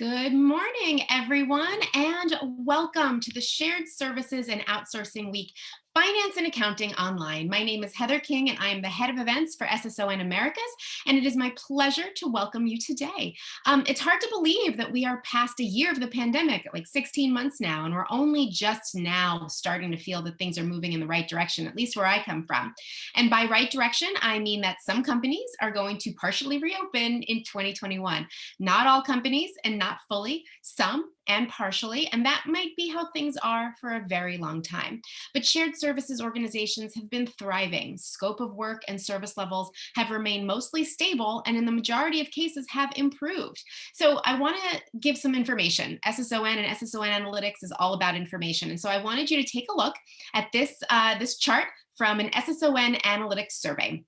Good morning, everyone, and welcome to the Shared Services and Outsourcing Week Finance and Accounting Online. My name is Heather King, and I am the head of events for SSON Americas, and it is my pleasure to welcome you today. It's hard to believe that we are past a year of the pandemic, like 16 months now, and we're only just now starting to feel that things are moving in the right direction, at least where I come from. And by right direction, I mean that some companies are going to partially reopen in 2021. Not all companies and not fully, some and partially, and that might be how things are for a very long time. But shared services organizations have been thriving. Scope of work and service levels have remained mostly stable, and in the majority of cases have improved. So I want to give some information. SSON and SSON Analytics is all about information. And so I wanted you to take a look at this chart from an SSON Analytics survey.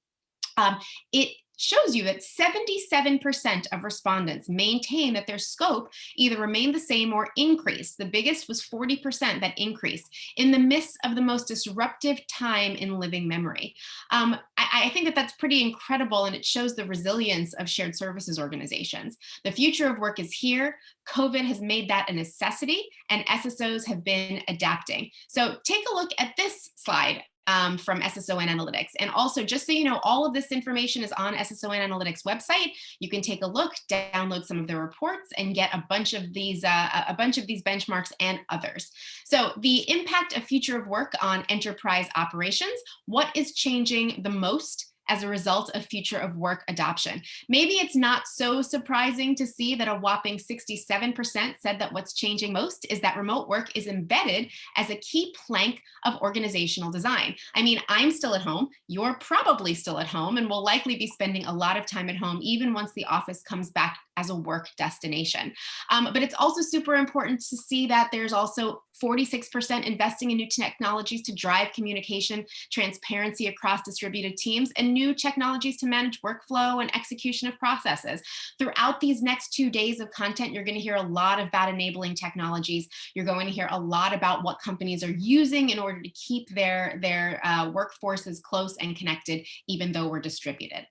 It shows you that 77% of respondents maintain that their scope either remained the same or increased. The biggest was 40% that increased in the midst of the most disruptive time in living memory. I think that that's pretty incredible, and it shows the resilience of shared services organizations. The future of work is here. COVID has made that a necessity, and SSOs have been adapting. So take a look at this slide from SSON Analytics. And also, just so you know, all of this information is on SSON Analytics website. You can take a look, download some of the reports, and get a bunch of these benchmarks and others. So the impact of future of work on enterprise operations, what is changing the most as a result of future of work adoption? Maybe it's not so surprising to see that a whopping 67% said that what's changing most is that remote work is embedded as a key plank of organizational design. I mean, I'm still at home, you're probably still at home, and will likely be spending a lot of time at home even once the office comes back as a work destination. But it's also super important to see that there's also 46% investing in new technologies to drive communication, transparency across distributed teams, and new technologies to manage workflow and execution of processes. Throughout these next 2 days of content, you're going to hear a lot about enabling technologies. You're going to hear a lot about what companies are using in order to keep their workforces close and connected, even though we're distributed.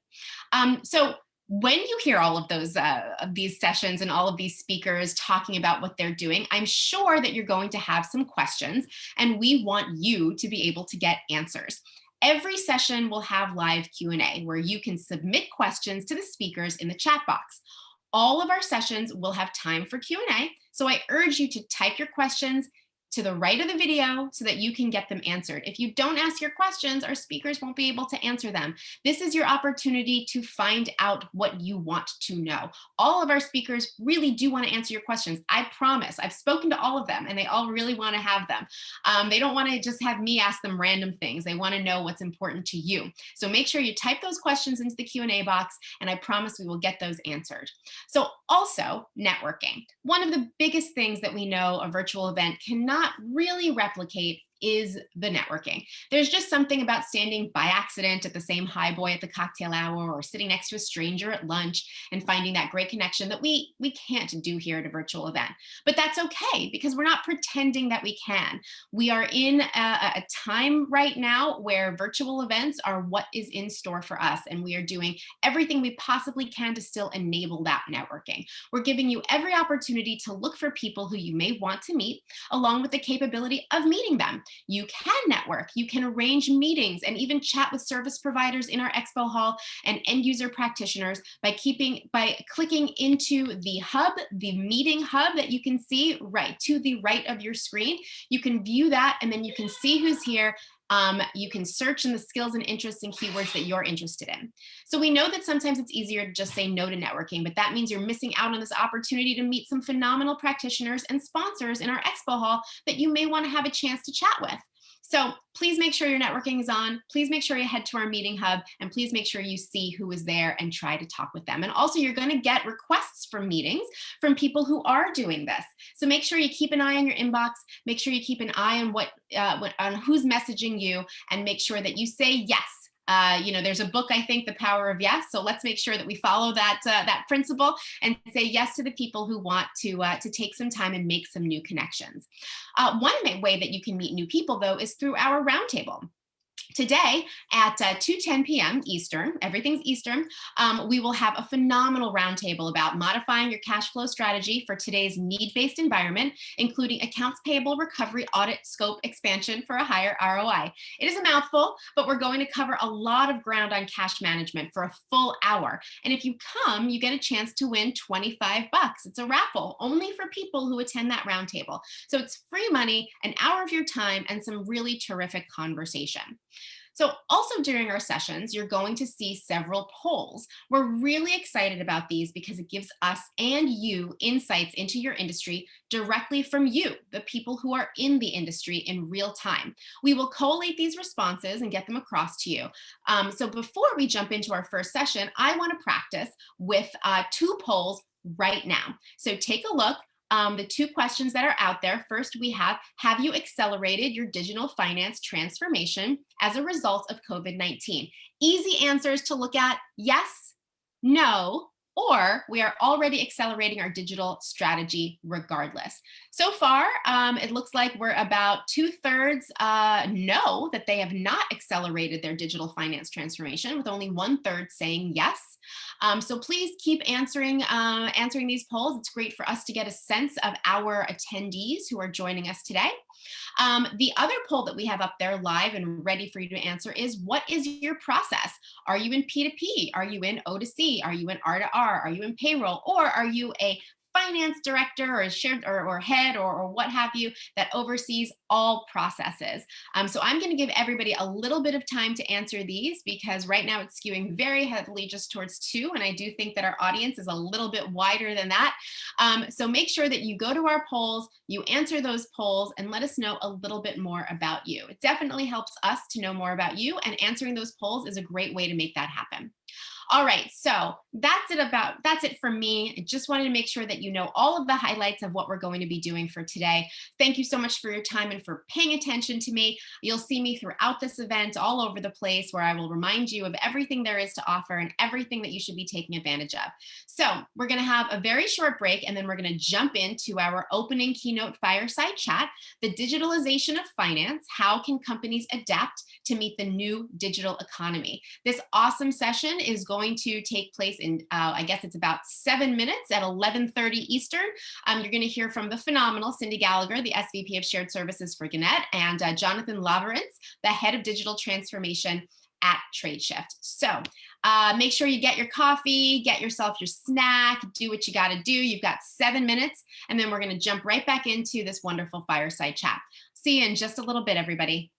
So when you hear all of these sessions and all of these speakers talking about what they're doing, I'm sure that you're going to have some questions, and we want you to be able to get answers. Every session will have live Q&A where you can submit questions to the speakers in the chat box. All of our sessions will have time for Q&A, so I urge you to type your questions to the right of the video so that you can get them answered. If you don't ask your questions, our speakers won't be able to answer them. This is your opportunity to find out what you want to know. All of our speakers really do want to answer your questions. I promise. I've spoken to all of them, and they all really want to have them. They don't want to just have me ask them random things. They want to know what's important to you. So make sure you type those questions into the Q&A box, and I promise we will get those answered. So also, networking. One of the biggest things that we know a virtual event cannot really replicate is the networking. There's just something about standing by accident at the same high boy at the cocktail hour, or sitting next to a stranger at lunch and finding that great connection that we can't do here at a virtual event. But that's okay, because we're not pretending that we can. We are in a time right now where virtual events are what is in store for us, and we are doing everything we possibly can to still enable that networking. We're giving you every opportunity to look for people who you may want to meet, along with the capability of meeting them. You can network, you can arrange meetings, and even chat with service providers in our expo hall and end user practitioners by clicking into the hub, the meeting hub that you can see right to the right of your screen. You can view that, and then you can see who's here. You can search in the skills and interests and keywords that you're interested in. So we know that sometimes it's easier to just say no to networking, but that means you're missing out on this opportunity to meet some phenomenal practitioners and sponsors in our expo hall that you may want to have a chance to chat with. So please make sure your networking is on. Please make sure you head to our meeting hub, and please make sure you see who is there and try to talk with them. And also, you're going to get requests for meetings from people who are doing this. So make sure you keep an eye on your inbox. Make sure you keep an eye on on who's messaging you, and make sure that you say yes. There's a book, I think, The Power of Yes. So let's make sure that we follow that principle and say yes to the people who want to take some time and make some new connections. One way that you can meet new people, though, is through our roundtable. Today at 2:10 p.m. Eastern, everything's Eastern, we will have a phenomenal roundtable about modifying your cash flow strategy for today's need-based environment, including accounts payable recovery audit scope expansion for a higher ROI. It is a mouthful, but we're going to cover a lot of ground on cash management for a full hour. And if you come, you get a chance to win 25 bucks. It's a raffle only for people who attend that roundtable. So it's free money, an hour of your time, and some really terrific conversation. So, also during our sessions, you're going to see several polls. We're really excited about these because it gives us and you insights into your industry directly from you, the people who are in the industry in real time. We will collate these responses and get them across to you. So, before we jump into our first session, I want to practice with two polls right now. So, take a look. The two questions that are out there. First, we have you accelerated your digital finance transformation as a result of COVID-19? Easy answers to look at: yes, no, or we are already accelerating our digital strategy regardless. So far, it looks like we're about two-thirds no, that they have not accelerated their digital finance transformation, with only one-third saying yes. So please keep answering these polls. It's great for us to get a sense of our attendees who are joining us today. The other poll that we have up there live and ready for you to answer is: what is your process? Are you in P2P? Are you in O2C? Are you in R2R? Are you in payroll? Or are you a finance director or a shared or head or what have you that oversees all processes? So I'm going to give everybody a little bit of time to answer these, because right now it's skewing very heavily just towards two. And I do think that our audience is a little bit wider than that. So make sure that you go to our polls, you answer those polls, and let us know a little bit more about you. It definitely helps us to know more about you, and answering those polls is a great way to make that happen. All right, so that's it for me. I just wanted to make sure that you know all of the highlights of what we're going to be doing for today. Thank you so much for your time and for paying attention to me. You'll see me throughout this event all over the place, where I will remind you of everything there is to offer and everything that you should be taking advantage of. So we're going to have a very short break, and then we're going to jump into our opening keynote fireside chat: the digitalization of finance. How can companies adapt to meet the new digital economy? This awesome session is going to take place in, I guess it's about 7 minutes at 11:30 Eastern. You're going to hear from the phenomenal Cindy Gallagher, the SVP of Shared Services for Gannett, and Jonathan Laverance, the Head of Digital Transformation at Tradeshift. So make sure you get your coffee, get yourself your snack, do what you got to do. You've got 7 minutes, and then we're going to jump right back into this wonderful fireside chat. See you in just a little bit, everybody.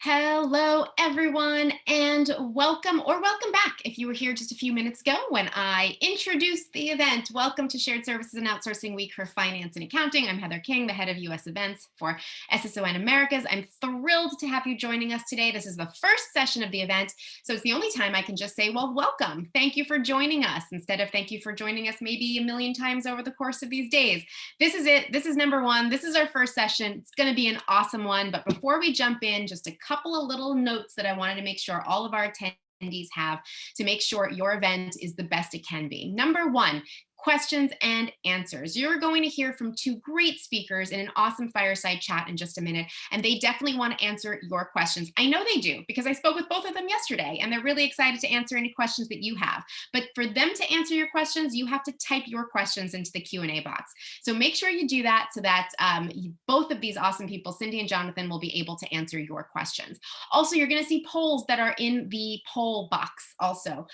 Hello, everyone, and welcome or welcome back. If you were here just a few minutes ago when I introduced the event, welcome to Shared Services and Outsourcing Week for Finance and Accounting. I'm Heather King, the head of U.S. events for SSON Americas. I'm thrilled to have you joining us today. This is the first session of the event, so it's the only time I can just say, well, welcome. Thank you for joining us, instead of thank you for joining us maybe a million times over the course of these days. This is it. This is number one. This is our first session. It's going to be an awesome one, but before we jump in, just a couple of little notes that I wanted to make sure all of our attendees have to make sure your event is the best it can be. Number one, questions and answers. You're going to hear from two great speakers in an awesome fireside chat in just a minute, and they definitely want to answer your questions. I know they do, because I spoke with both of them yesterday, and they're really excited to answer any questions that you have. But for them to answer your questions, you have to type your questions into the Q&A box. So make sure you do that so that both of these awesome people, Cindy and Jonathan, will be able to answer your questions. Also, you're going to see polls that are in the poll box also.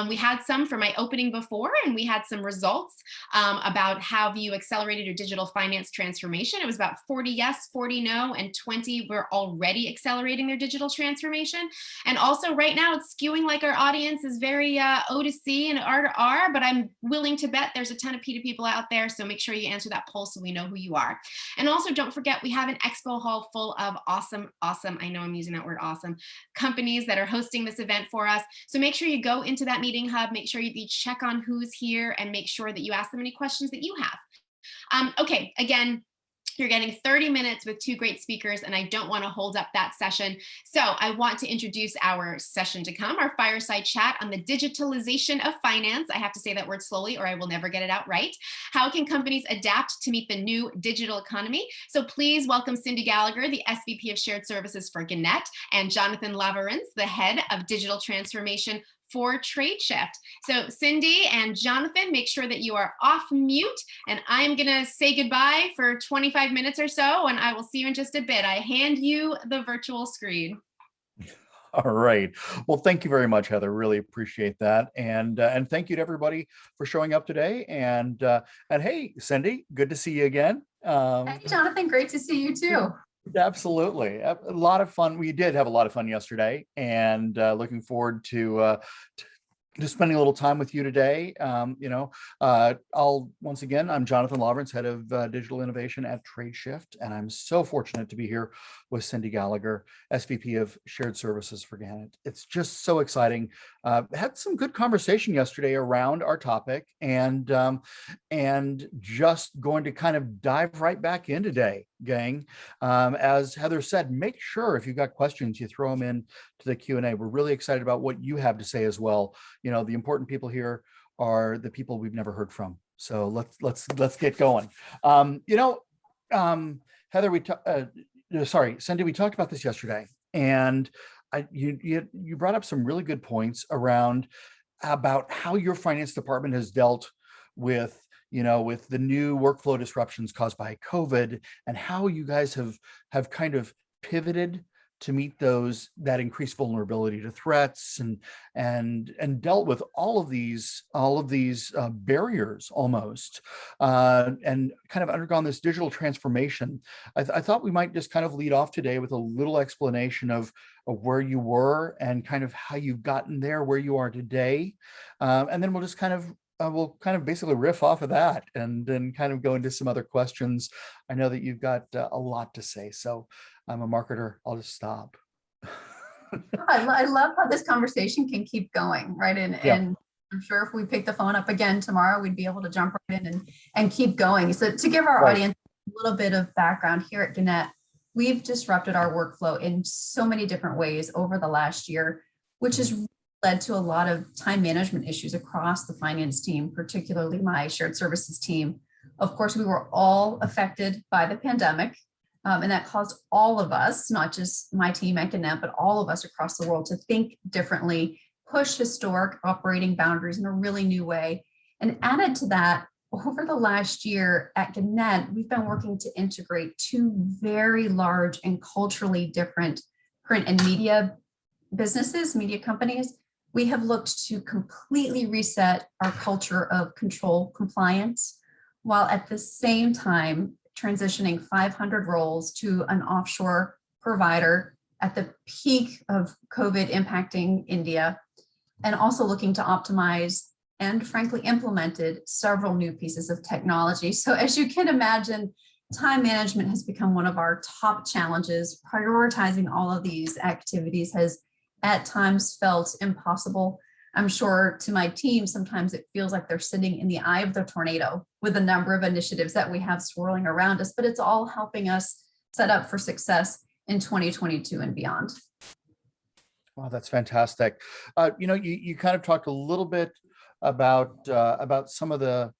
We had some for my opening before, and we had some results about how you accelerated your digital finance transformation. It was about 40 yes, 40 no, and 20 were already accelerating their digital transformation. And also right now it's skewing like our audience is very O to C and R to R, but I'm willing to bet there's a ton of P to people out there. So make sure you answer that poll so we know who you are. And also don't forget, we have an expo hall full of awesome, I know I'm using that word awesome, companies that are hosting this event for us. So make sure you go into that meeting hub, make sure you check on who's here, and make sure that you ask them any questions that you have. Okay, again, you're getting 30 minutes with two great speakers, and I don't want to hold up that session. So I want to introduce our session to come, our fireside chat on the digitalization of finance. I have to say that word slowly or I will never get it out right. How can companies adapt to meet the new digital economy? So please welcome Cindy Gallagher, the SVP of Shared Services for Gannett, and Jonathan Laverance, the head of digital transformation for Tradeshift. So Cindy and Jonathan, make sure that you are off mute, and I'm gonna say goodbye for 25 minutes or so, and I will see you in just a bit. I hand you the virtual screen. All right. Well, thank you very much, Heather. Really appreciate that, and thank you to everybody for showing up today. And hey, Cindy, good to see you again. Hey, Jonathan, great to see you too. Absolutely, a lot of fun. We did have a lot of fun yesterday, and looking forward to spending a little time with you today. Once again, I'm Jonathan Laverance, head of digital innovation at Tradeshift, and I'm so fortunate to be here with Cindy Gallagher, SVP of Shared Services for Gannett. It's just so exciting. Had some good conversation yesterday around our topic, and just going to kind of dive right back in today, gang. As Heather said, make sure if you've got questions, you throw them in to the Q&A. We're really excited about what you have to say as well. You know, the important people here are the people we've never heard from. So let's get going. Heather, Cindy, we talked about this yesterday, and you brought up some really good points about how your finance department has dealt with the new workflow disruptions caused by COVID, and how you guys have kind of pivoted to meet that increased vulnerability to threats, and dealt with all of these barriers almost, and kind of undergone this digital transformation. I thought we might just kind of lead off today with a little explanation of where you were and kind of how you've gotten there, where you are today, and then we'll just kind of basically riff off of that, and then kind of go into some other questions. I know that you've got a lot to say, so I'm a marketer. I'll just stop. I love how this conversation can keep going, right? And I'm sure if we pick the phone up again tomorrow, we'd be able to jump right in and keep going. So to give our audience a little bit of background, here at Gannett, we've disrupted our workflow in so many different ways over the last year, which has led to a lot of time management issues across the finance team, particularly my shared services team. Of course, we were all affected by the pandemic, and that caused all of us, not just my team at Gannett, but all of us across the world, to think differently, push historic operating boundaries in a really new way. And added to that, over the last year at Gannett, we've been working to integrate two very large and culturally different print and media businesses, media companies. We have looked to completely reset our culture of control compliance, while at the same time transitioning 500 roles to an offshore provider at the peak of COVID impacting India, and also looking to optimize and frankly implemented several new pieces of technology. So as you can imagine, time management has become one of our top challenges. Prioritizing all of these activities has at times felt impossible. I'm sure to my team, sometimes it feels like they're sitting in the eye of the tornado with the number of initiatives that we have swirling around us, but it's all helping us set up for success in 2022 and beyond. Wow, that's fantastic. You kind of talked a little bit about some of the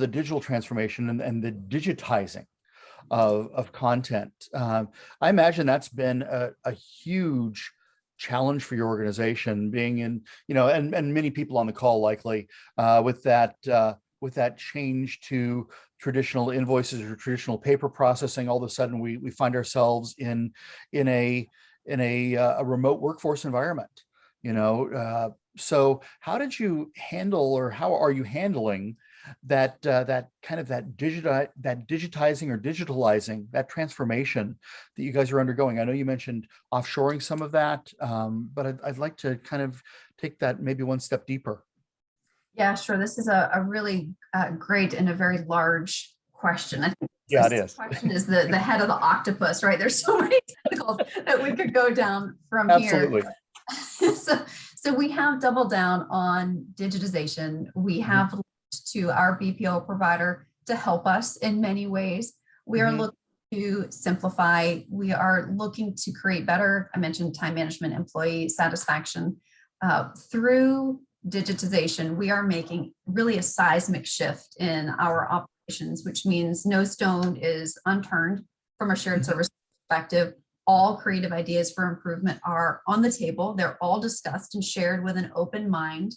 digital transformation and the digitizing of content. I imagine that's been a huge challenge for your organization, being in, and many people on the call likely with that change to traditional invoices or traditional paper processing. All of a sudden, we find ourselves in a remote workforce environment. So how did you handle, or how are you handling that digitizing or digitalizing, that transformation that you guys are undergoing? I know you mentioned offshoring some of that, but I'd like to kind of take that maybe one step deeper. Yeah, sure. This is a really great and a very large question. I think yeah, it is. Question is the head of the octopus, right? There's so many tentacles that we could go down from Absolutely. here. So we have doubled down on digitization. We have looked to our BPO provider to help us in many ways. We are looking to simplify. We are looking to create better, I mentioned time management, employee satisfaction. Through digitization, we are making really a seismic shift in our operations, which means no stone is unturned from a shared service perspective. All creative ideas for improvement are on the table. They're all discussed and shared with an open mind.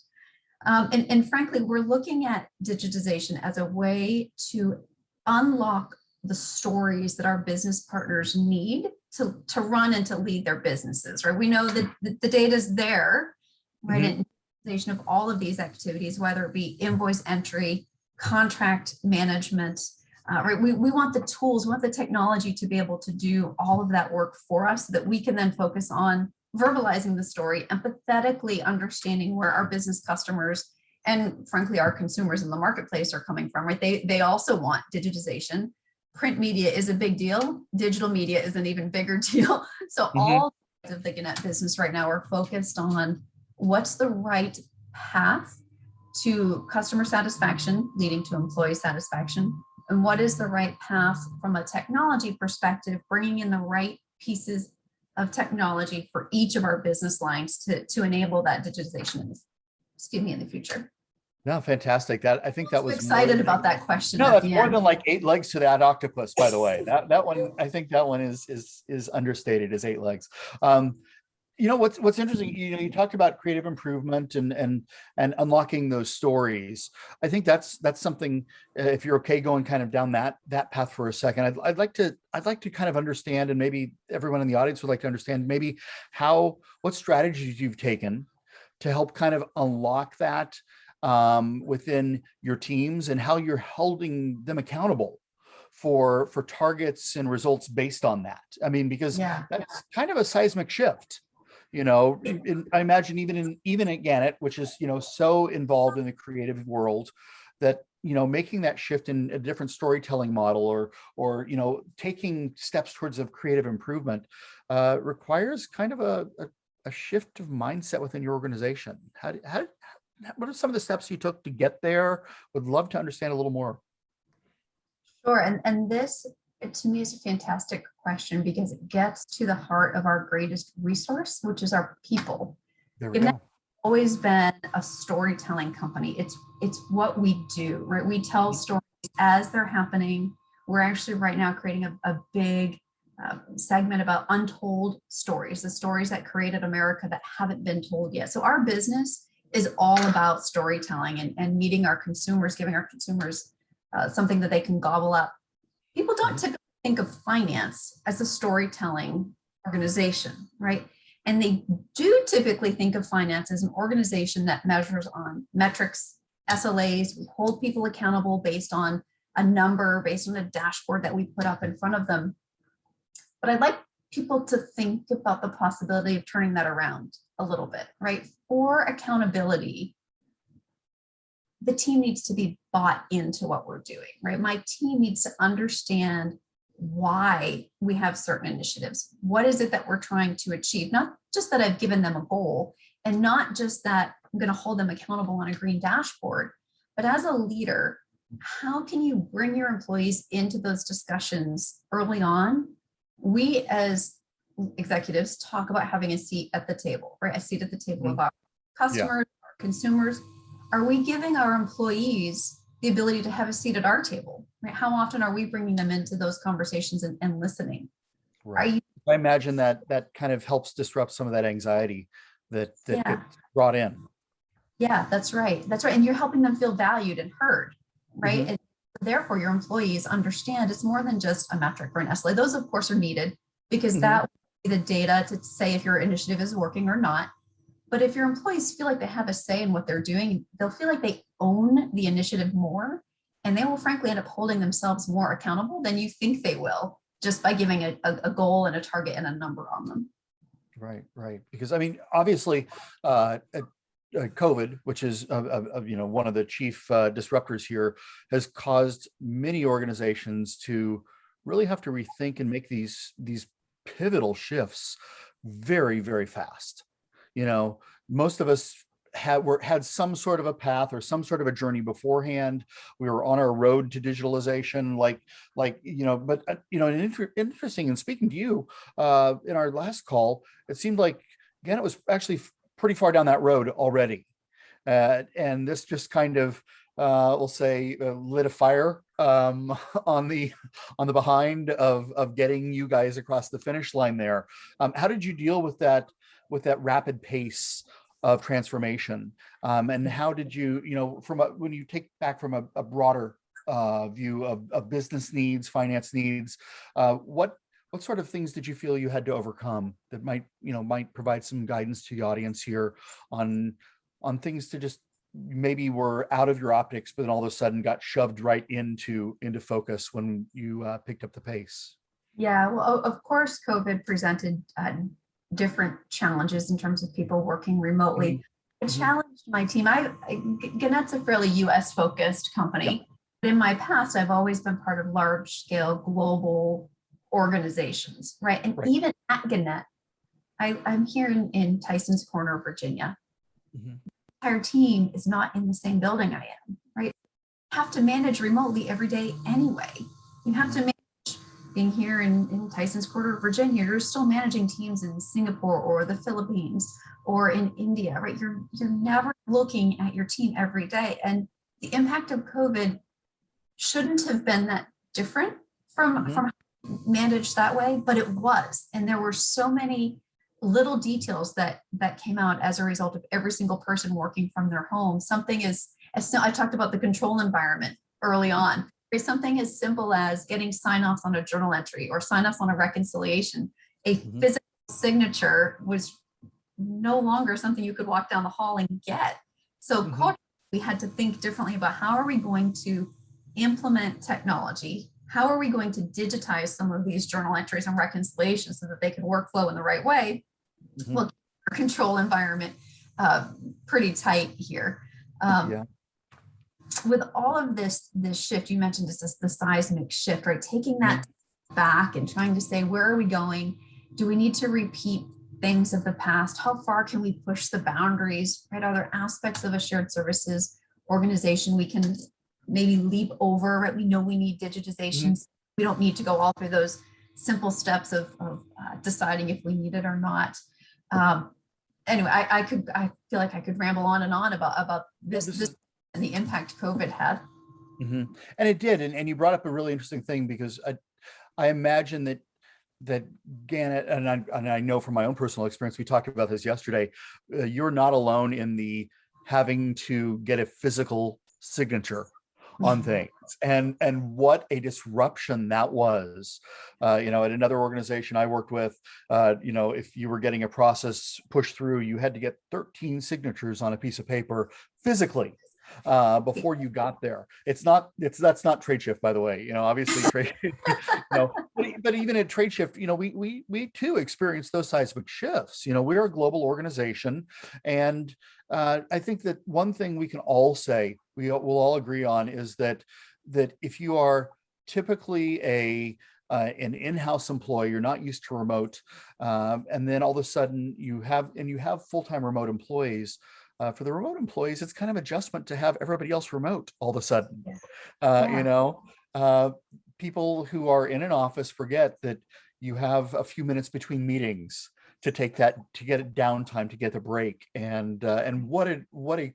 And frankly, we're looking at digitization as a way to unlock the stories that our business partners need to run and to lead their businesses, right? We know that the data is there, right? And digitization of all of these activities, whether it be invoice entry, contract management, right? We want the tools, we want the technology to be able to do all of that work for us so that we can then focus on verbalizing the story, empathetically understanding where our business customers and frankly, our consumers in the marketplace are coming from, right? They also want digitization. Print media is a big deal. Digital media is an even bigger deal. So all of the Gannett business right now are focused on what's the right path to customer satisfaction leading to employee satisfaction, and what is the right path from a technology perspective, bringing in the right pieces of technology for each of our business lines to enable that digitization in the future. No, fantastic. I think that was excited about that question. No, that's more than like 8 legs to that octopus, by the way. That one, I think that one is understated, is 8 legs. What's interesting, you talked about creative improvement and unlocking those stories. I think that's something, if you're okay going kind of down that path for a second, I'd like to kind of understand, and maybe everyone in the audience would like to understand maybe what strategies you've taken to help kind of unlock that within your teams, and how you're holding them accountable for targets and results based on that. I mean, because that's kind of a seismic shift. I imagine even at Gannett, which is so involved in the creative world, that making that shift in a different storytelling model or taking steps towards a creative improvement requires kind of a shift of mindset within your organization. What are some of the steps you took to get there? Would love to understand a little more. Sure, and this to me is a fantastic question because it gets to the heart of our greatest resource, which is our people. There we go. Always been a storytelling company. It's what we do, right? We tell stories as they're happening. We're actually right now creating a big segment about untold stories, the stories that created America that haven't been told yet. So our business is all about storytelling and meeting our consumers, giving our consumers something that they can gobble up. People don't typically think of finance as a storytelling organization, right? And they do typically think of finance as an organization that measures on metrics, SLAs. We hold people accountable based on a number, based on a dashboard that we put up in front of them. But I'd like people to think about the possibility of turning that around a little bit, right? For accountability, the team needs to be bought into what we're doing, right? My team needs to understand why we have certain initiatives. What is it that we're trying to achieve? Not just that I've given them a goal, and not just that I'm going to hold them accountable on a green dashboard, but as a leader, how can you bring your employees into those discussions early on? We as executives talk about having a seat at the table, right? A seat at the table of our customers, our consumers. Are we giving our employees the ability to have a seat at our table, right? How often are we bringing them into those conversations and listening? Right. I imagine that kind of helps disrupt some of that anxiety that gets brought in. Yeah, that's right. That's right. And you're helping them feel valued and heard, right? And therefore your employees understand it's more than just a metric or an SLA. Those of course are needed because that will be the data to say if your initiative is working or not. But if your employees feel like they have a say in what they're doing, they'll feel like they own the initiative more, and they will frankly end up holding themselves more accountable than you think they will, just by giving a goal and a target and a number on them. Right, right. Because I mean, obviously, COVID, which is one of the chief disruptors here, has caused many organizations to really have to rethink and make these pivotal shifts very, very fast. Most of us had some sort of a path or some sort of a journey beforehand. We were on our road to digitalization, interesting. And speaking to you in our last call, it seemed like Gannett was actually pretty far down that road already, and this just kind of we'll say lit a fire on the behind of getting you guys across the finish line there. How did you deal with that rapid pace of transformation, and how did you when you take back from a broader view of business needs, finance needs, what sort of things did you feel you had to overcome that might provide some guidance to the audience here on things to just maybe were out of your optics, but then all of a sudden got shoved right into focus when you picked up the pace? Yeah, well, of course, COVID presented different challenges in terms of people working remotely. It challenged my team. Gannett's a fairly US focused company. But in my past, I've always been part of large scale global organizations, right? And even at Gannett, I'm here in Tyson's Corner, Virginia. The entire team is not in the same building I am, right? You have to manage remotely every day anyway. You have to manage being here in Tyson's Corner, Virginia. You're still managing teams in Singapore or the Philippines or in India, right? You're never looking at your team every day. And the impact of COVID shouldn't have been that different from managed that way, but it was. And there were so many little details that came out as a result of every single person working from their home. Something I talked about the control environment early on. Something as simple as getting sign-offs on a journal entry or sign-offs on a reconciliation. A physical signature was no longer something you could walk down the hall and get. So we had to think differently about how are we going to implement technology? How are we going to digitize some of these journal entries and reconciliations so that they can workflow in the right way? Well, our control environment pretty tight here. With all of this shift, you mentioned this the seismic shift, right? Taking that back and trying to say, where are we going? Do we need to repeat things of the past? How far can we push the boundaries, right? Are there aspects of a shared services organization we can maybe leap over, right? We know we need digitizations. We don't need to go all through those simple steps of deciding if we need it or not. Anyway, I feel like I could ramble on and on about this and the impact COVID had. And it did. And you brought up a really interesting thing, because I imagine that Gannett, and I know from my own personal experience, we talked about this yesterday, you're not alone in the having to get a physical signature on things, and what a disruption that was. At another organization I worked with, if you were getting a process pushed through, you had to get 13 signatures on a piece of paper physically. before you got there. That's not Tradeshift, by the way. Obviously trade, but even at Tradeshift, we too experience those seismic shifts. We're a global organization, and I think that one thing we can all say, we'll all agree on, is that if you are typically an in-house employee, you're not used to remote, and then all of a sudden you have full-time remote employees. For the remote employees, it's kind of adjustment to have everybody else remote all of a sudden. People who are in an office forget that you have a few minutes between meetings to get it downtime, to get the break, and what a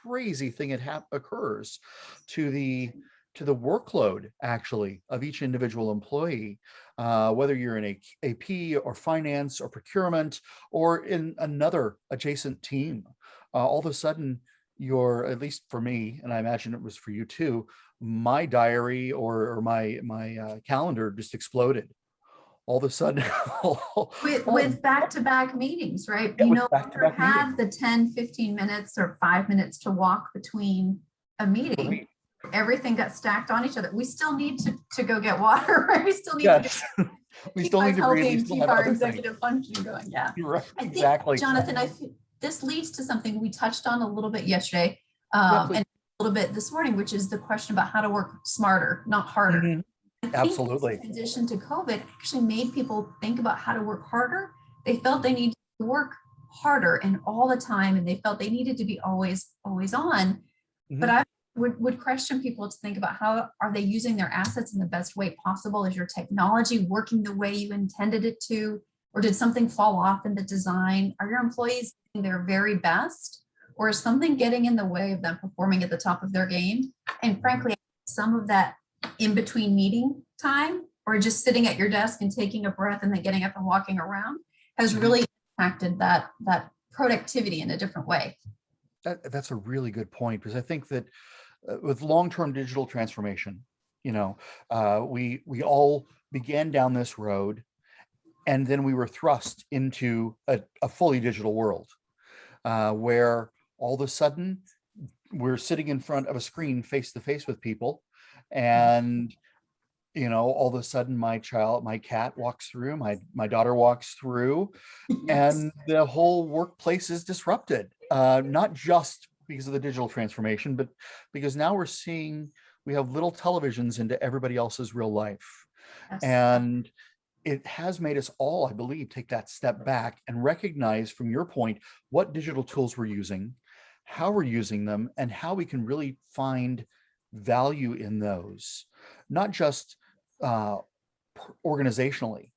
crazy thing occurs to the workload actually of each individual employee, whether you're in AP or finance or procurement or in another adjacent team. All of a sudden, at least for me, and I imagine it was for you too, my diary or my calendar just exploded. All of a sudden, with back-to-back meetings, right? Yeah, you with no longer have the 10, 15 minutes or 5 minutes to walk between a meeting. Right. Everything got stacked on each other. We still need to go get water, right? We still need Yes. to We still need to breathe. We still keep have our other executive functioning going. Yeah. You're right. I think, Exactly. Jonathan, this leads to something we touched on a little bit yesterday, Yeah, and a little bit this morning, which is the question about how to work smarter, not harder. Mhm. Absolutely. The transition to COVID actually made people think about how to work harder. They felt they needed to work harder and all the time, and they felt they needed to be always on. But I would question people to think about how are they using their assets in the best way possible? Is your technology working the way you intended it to? Or did something fall off in the design? Are your employees doing their very best? Or is something getting in the way of them performing at the top of their game? And frankly, some of that in between meeting time or just sitting at your desk and taking a breath and then getting up and walking around has really impacted that productivity in a different way. That's a really good point, because I think that with long-term digital transformation, we all began down this road, and then we were thrust into a fully digital world, where all of a sudden we're sitting in front of a screen face to face with people, and all of a sudden my cat walks through, my daughter walks through, and the whole workplace is disrupted, not just because of the digital transformation, but because now we have little televisions into everybody else's real life. And it has made us all, I believe, take that step back and recognize, from your point, what digital tools we're using, how we're using them, and how we can really find value in those, not just organizationally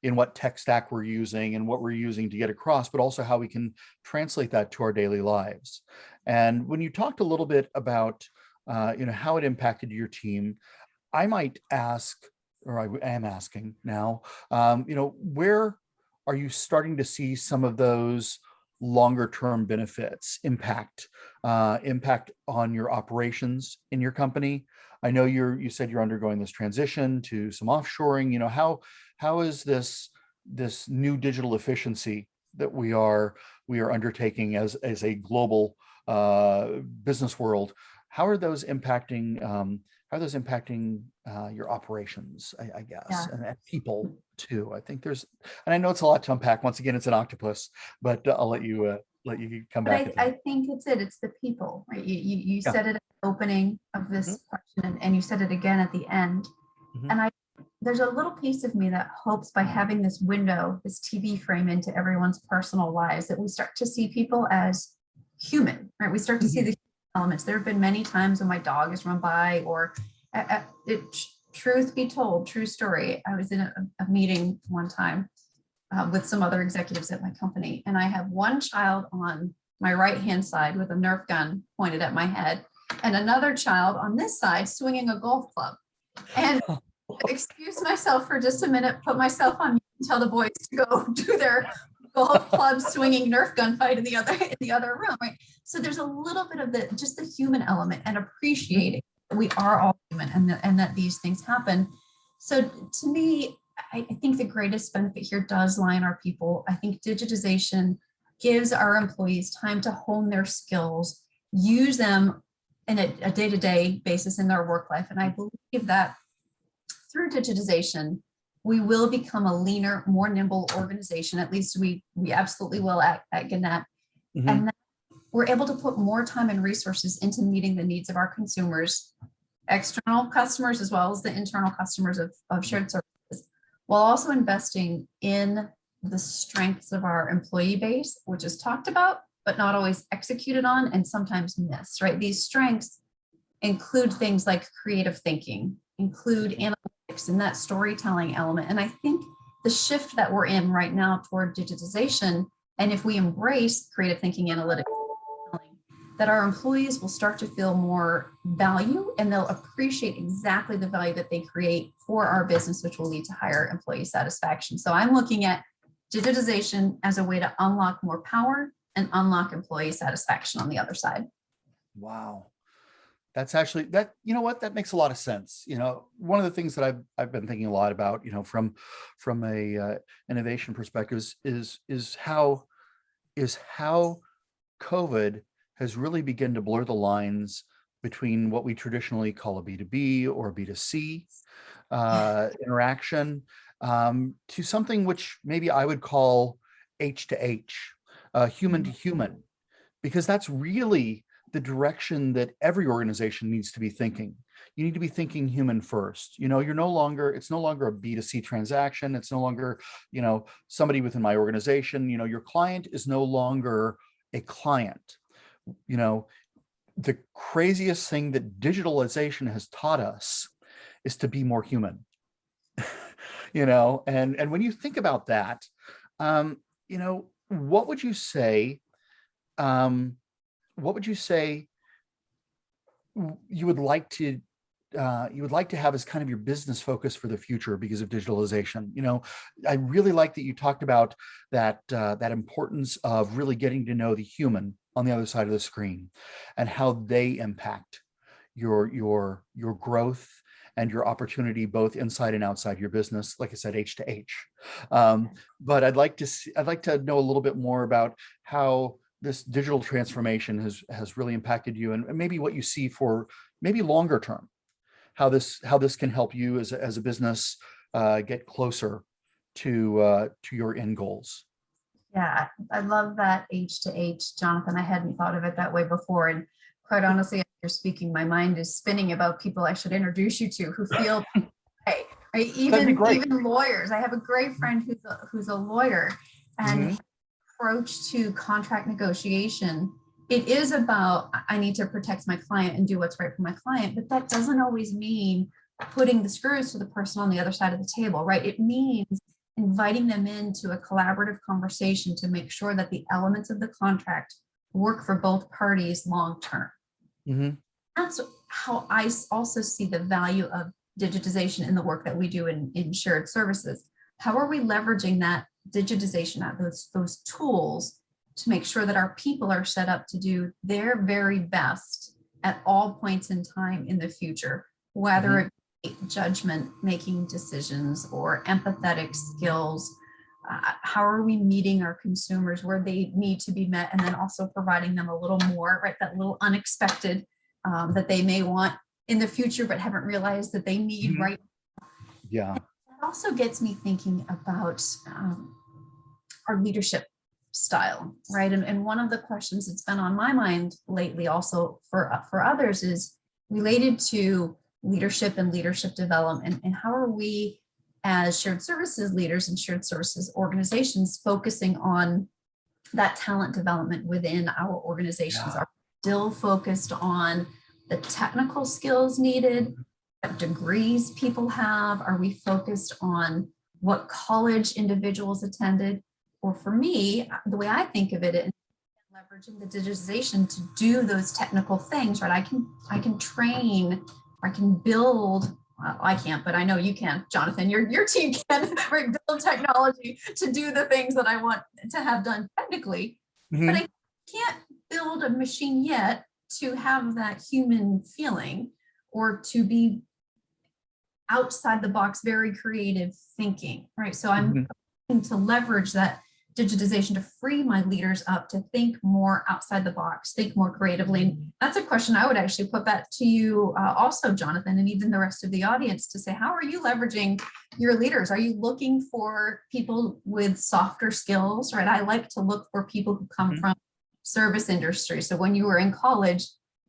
in what tech stack we're using and what we're using to get across, but also how we can translate that to our daily lives. And when you talked a little bit about how it impacted your team, I might ask, or I am asking now, where are you starting to see some of those longer term benefits impact on your operations in your company? I know you said you're undergoing this transition to some offshoring. How is this new digital efficiency that we are undertaking as a global business world? How are those impacting your operations, I guess, and people too? I think and I know it's a lot to unpack. Once again, it's an octopus, but I'll let you come back. I think it's the people, right? You said it at the opening of this question, and you said it again at the end. And there's a little piece of me that hopes, by having this window, this TV frame into everyone's personal lives, that we start to see people as human, right? We start to see the elements. There have been many times when my dog has run by, or truth be told, true story, I was in a meeting one time with some other executives at my company, and I have one child on my right-hand side with a Nerf gun pointed at my head, and another child on this side swinging a golf club. And excuse myself for just a minute, put myself on mute and tell the boys to go do their golf club swinging Nerf gun fight in the other room, right? So there's a little bit of just the human element, and appreciating that we are all human, and that these things happen. So to me, I think the greatest benefit here does lie in our people. I think digitization gives our employees time to hone their skills, use them in a day-to-day basis in their work life. And I believe that through digitization, we will become a leaner, more nimble organization. At least we absolutely will at Gannett. Mhm. And then we're able to put more time and resources into meeting the needs of our consumers, external customers, as well as the internal customers of shared services, while also investing in the strengths of our employee base, which is talked about, but not always executed on and sometimes missed, right? These strengths include things like creative thinking, include analytics and that storytelling element. And I think the shift that we're in right now toward digitization, and if we embrace creative thinking, analytics, that our employees will start to feel more value and they'll appreciate exactly the value that they create for our business, which will lead to higher employee satisfaction. So I'm looking at digitization as a way to unlock more power and unlock employee satisfaction on the other side. Wow. That's actually that, you know what, that makes a lot of sense. One of the things that I've been thinking a lot about, from a innovation perspective is how COVID has really begun to blur the lines between what we traditionally call a B2B or a B2C interaction to something which maybe I would call H to H, human to human, because that's really the direction that every organization needs to be thinking. You need to be thinking human first. It's no longer a B2C transaction. It's no longer, somebody within my organization. Your client is no longer a client. The craziest thing that digitalization has taught us is to be more human. And when you think about that, what would you say you would like to have as kind of your business focus for the future because of digitalization? I really like that you talked about that importance of really getting to know the human on the other side of the screen and how they impact your growth and your opportunity both inside and outside your business, like I said, H to H. But I'd like to know a little bit more about how this digital transformation has really impacted you, and maybe what you see for maybe longer term, how this can help you as a business get closer to your end goals. Yeah, I love that H to H, Jonathan. I hadn't thought of it that way before. And quite honestly, as you're speaking, my mind is spinning about people I should introduce you to who feel hey, right? Even lawyers. I have a great friend who's a lawyer, and his approach to contract negotiation, it is about, I need to protect my client and do what's right for my client, but that doesn't always mean putting the screws to the person on the other side of the table, right? It means inviting them into a collaborative conversation to make sure that the elements of the contract work for both parties long term. That's how I also see the value of digitization in the work that we do in shared services. How are we leveraging that digitization, those tools, to make sure that our people are set up to do their very best at all points in time in the future, whether it be judgment, making decisions, or empathetic skills. How are we meeting our consumers where they need to be met, and then also providing them a little more, right? That little unexpected that they may want in the future, but haven't realized that they need right now. Yeah. It also gets me thinking about our leadership style, right? And one of the questions that's been on my mind lately also for others is related to leadership and leadership development, and how are we as shared services leaders and shared services organizations focusing on that talent development within our organizations? Are we still focused on the technical skills needed, what degrees people have? Are we focused on what college individuals attended? Or for me, the way I think of it, is leveraging the digitization to do those technical things, right? I can train, I can build. Well, I can't, but I know you can, Jonathan. Your team can, right, build technology to do the things that I want to have done technically. But I can't build a machine yet to have that human feeling or to be outside the box, very creative thinking, right? So I'm looking to leverage that digitization to free my leaders up to think more outside the box, think more creatively? And that's a question I would actually put that to you also, Jonathan, and even the rest of the audience, to say, how are you leveraging your leaders? Are you looking for people with softer skills, right? I like to look for people who come from service industry. So when you were in college,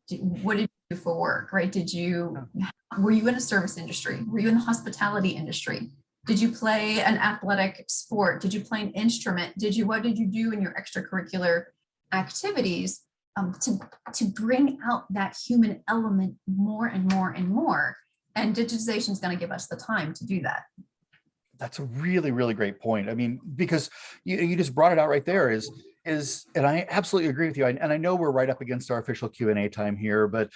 what did you do for work, right? Were you in a service industry? Were you in the hospitality industry? Did you play an athletic sport? Did you play an instrument? What did you do in your extracurricular activities to bring out that human element more and more and more? And digitization is going to give us the time to do that. That's a really, really great point. I mean, because you just brought it out right there and I absolutely agree with you. And I know we're right up against our official Q&A time here, but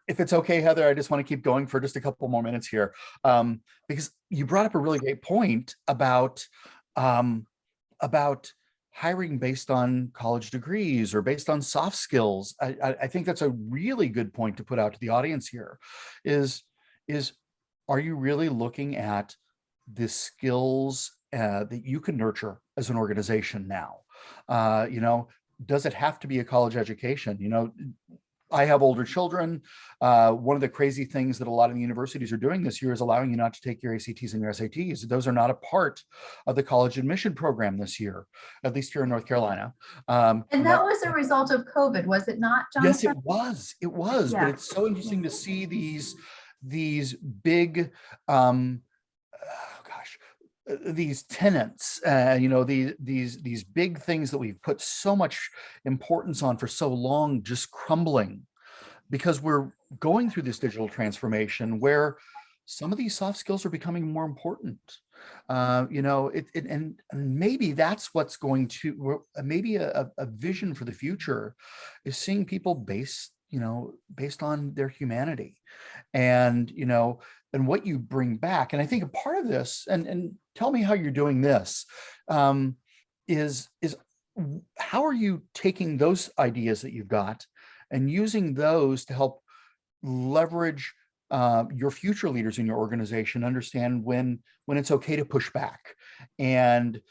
if it's okay, Heather, I just want to keep going for just a couple more minutes here, because you brought up a really great point about hiring based on college degrees or based on soft skills. I think that's a really good point to put out to the audience here. Is are you really looking at the skills that you can nurture as an organization now? Does it have to be a college education? I have older children. One of the crazy things that a lot of the universities are doing this year is allowing you not to take your ACTs and your SATs. Those are not a part of the college admission program this year, at least here in North Carolina. And that was a result of COVID, was it not, Jonathan? Yes, it was. It was. Yeah. But it's so interesting to see these big, these tenets, these big things that we've put so much importance on for so long, just crumbling because we're going through this digital transformation where some of these soft skills are becoming more important. And maybe that's what's going to, maybe a vision for the future is seeing people based on their humanity and what you bring back. And I think a part of this, and tell me how you're doing this, is how are you taking those ideas that you've got and using those to help leverage your future leaders in your organization, understand when it's okay to push back, and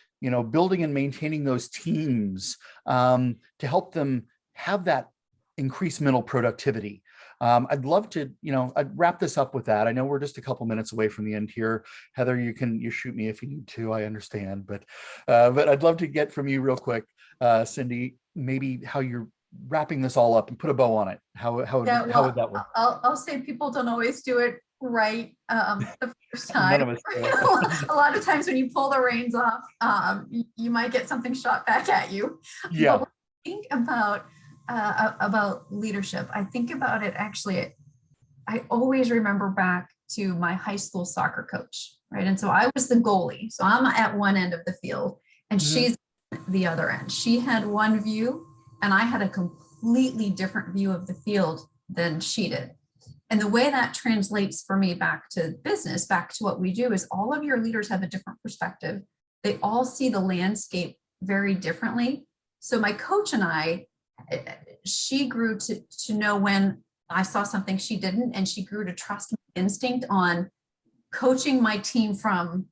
building and maintaining those teams to help them have that increased mental productivity. I'd love to, I'd wrap this up with that. I know we're just a couple minutes away from the end here. Heather, you shoot me if you need to, I understand, but I'd love to get from you real quick, Cindy, maybe how you're wrapping this all up and put a bow on it. How would that work? I'll say people don't always do it right the first time. None of us do. A lot of times when you pull the reins off, you might get something shot back at you. Yeah. But when I think about leadership, I think about it actually, I always remember back to my high school soccer coach, right? And so I was the goalie. So I'm at one end of the field and she's the other end. She had one view and I had a completely different view of the field than she did. And the way that translates for me back to business, back to what we do, is all of your leaders have a different perspective. They all see the landscape very differently. So my coach and I, she grew to know when I saw something she didn't, and she grew to trust my instinct on coaching my team from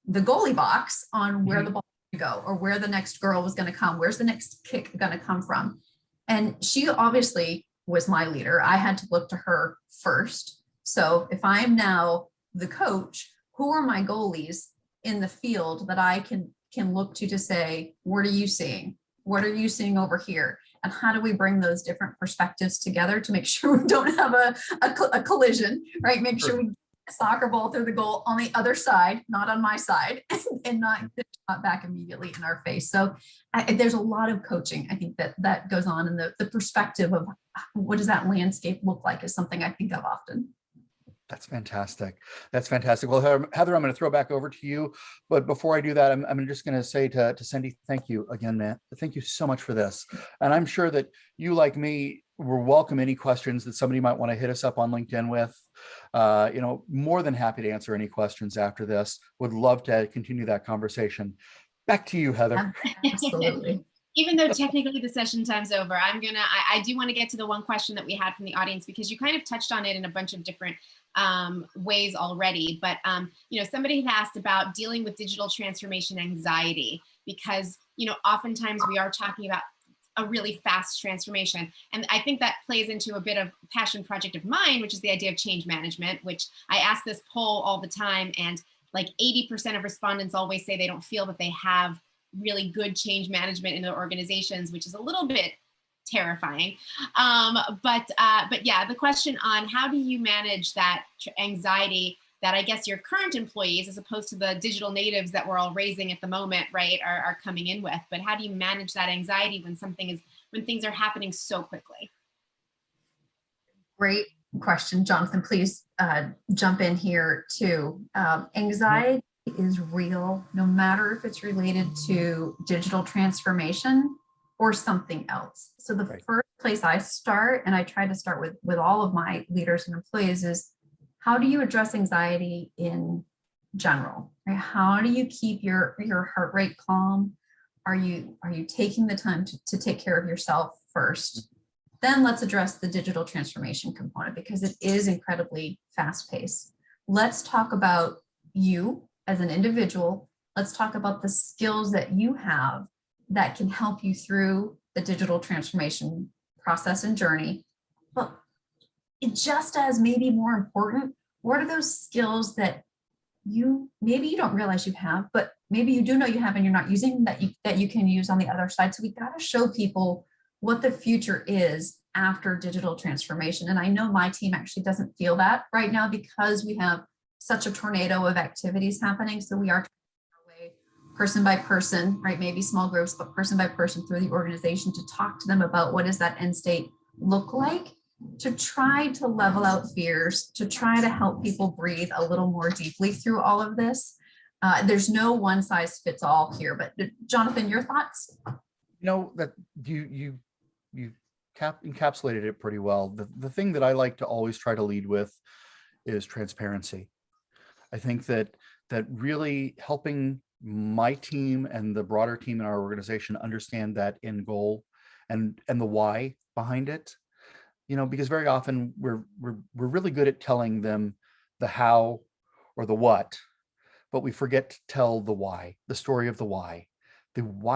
the goalie box on where the ball was going to go or where the next girl was going to come, where's the next kick going to come from. And she obviously was my leader. I had to look to her first. So if I'm now the coach, who are my goalies in the field that I can look to say, what are you seeing? What are you seeing over here? And how do we bring those different perspectives together to make sure we don't have a collision, right? Make sure we get a soccer ball through the goal on the other side, not on my side, and not get shot back immediately in our face. So there's a lot of coaching, I think, that goes on, and the perspective of what does that landscape look like is something I think of often. That's fantastic. That's fantastic. Well, Heather, I'm going to throw back over to you. But before I do that, I'm just going to say to Cindy, thank you again, man. Thank you so much for this. And I'm sure that you, like me, will welcome any questions that somebody might want to hit us up on LinkedIn with. More than happy to answer any questions after this. Would love to continue that conversation. Back to you, Heather. Absolutely. Even though technically the session time's over, I do want to get to the one question that we had from the audience, because you kind of touched on it in a bunch of different ways already. But, somebody had asked about dealing with digital transformation anxiety, because oftentimes we are talking about a really fast transformation. And I think that plays into a bit of passion project of mine, which is the idea of change management, which I ask this poll all the time. And like 80% of respondents always say they don't feel that they have really good change management in their organizations, which is a little bit terrifying. But yeah, the question on how do you manage that anxiety that I guess your current employees, as opposed to the digital natives that we're all raising at the moment, right, are coming in with. But how do you manage that anxiety when things are happening so quickly? Great question, Jonathan. Please jump in here too. Anxiety is real, no matter if it's related to digital transformation or something else. So the first place I start, and I try to start with all of my leaders and employees, is how do you address anxiety in general? Right? How do you keep your heart rate calm? Are you taking the time to take care of yourself first? Then let's address the digital transformation component, because it is incredibly fast paced. Let's talk about you as an individual. Let's talk about the skills that you have that can help you through the digital transformation process and journey. But it just as maybe more important, what are those skills that maybe you don't realize you have, but maybe you do know you have and you're not using, that you can use on the other side. So we got to show people what the future is after digital transformation. And I know my team actually doesn't feel that right now because we have such a tornado of activities happening. So we are way person by person, right? Maybe small groups, but person by person through the organization to talk to them about what does that end state look like, to try to level out fears, to try to help people breathe a little more deeply through all of this. There's no one size fits all here, but Jonathan, your thoughts? That you encapsulated it pretty well. The thing that I like to always try to lead with is transparency. I think that really helping my team and the broader team in our organization understand that end goal and the why behind it. Because very often we're really good at telling them the how or the what, but we forget to tell the why, the story of the why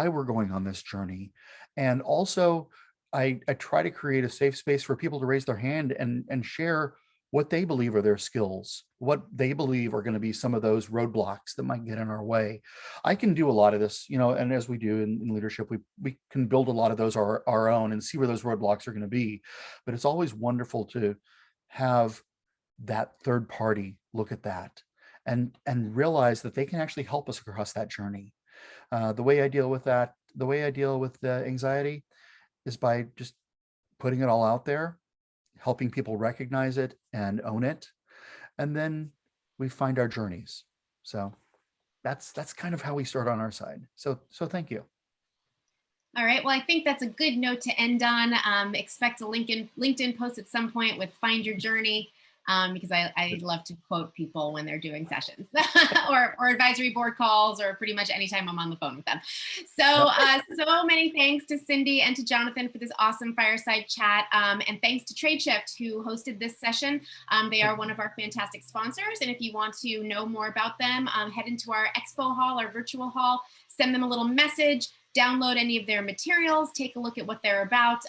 we're going on this journey. And also I try to create a safe space for people to raise their hand and share what they believe are their skills, what they believe are going to be some of those roadblocks that might get in our way. I can do a lot of this, and as we do in leadership, we can build a lot of those our own and see where those roadblocks are going to be. But it's always wonderful to have that third party look at that and realize that they can actually help us across that journey. The way I deal with the anxiety is by just putting it all out there, helping people recognize it and own it. And then we find our journeys. So that's kind of how we start on our side. So thank you. All right. Well, I think that's a good note to end on. Expect a LinkedIn post at some point with Find Your Journey, because I love to quote people when they're doing sessions or advisory board calls, or pretty much anytime I'm on the phone with them. So, so many thanks to Cindy and to Jonathan for this awesome fireside chat. And thanks to Tradeshift, who hosted this session. They are one of our fantastic sponsors. And if you want to know more about them, head into our expo hall, our virtual hall, send them a little message, download any of their materials, take a look at what they're about,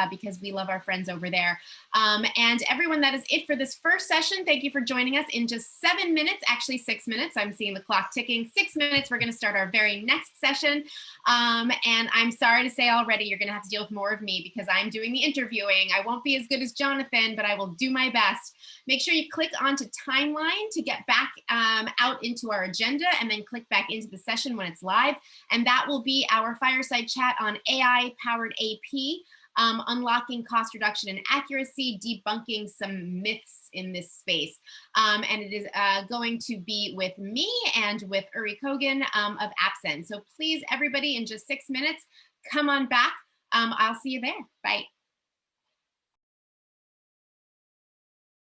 because we love our friends over there. And everyone, that is it for this first session. Thank you for joining us. In just 7 minutes, actually 6 minutes, I'm seeing the clock ticking, 6 minutes, we're gonna start our very next session. And I'm sorry to say already, you're gonna have to deal with more of me because I'm doing the interviewing. I won't be as good as Jonathan, but I will do my best. Make sure you click onto timeline to get back out into our agenda, and then click back into the session when it's live. And that will be our fireside chat on AI-powered AP, unlocking cost reduction and accuracy, debunking some myths in this space. And it is going to be with me and with Uri Kogan of Apsen. So please, everybody, in just 6 minutes, come on back. I'll see you there. Bye.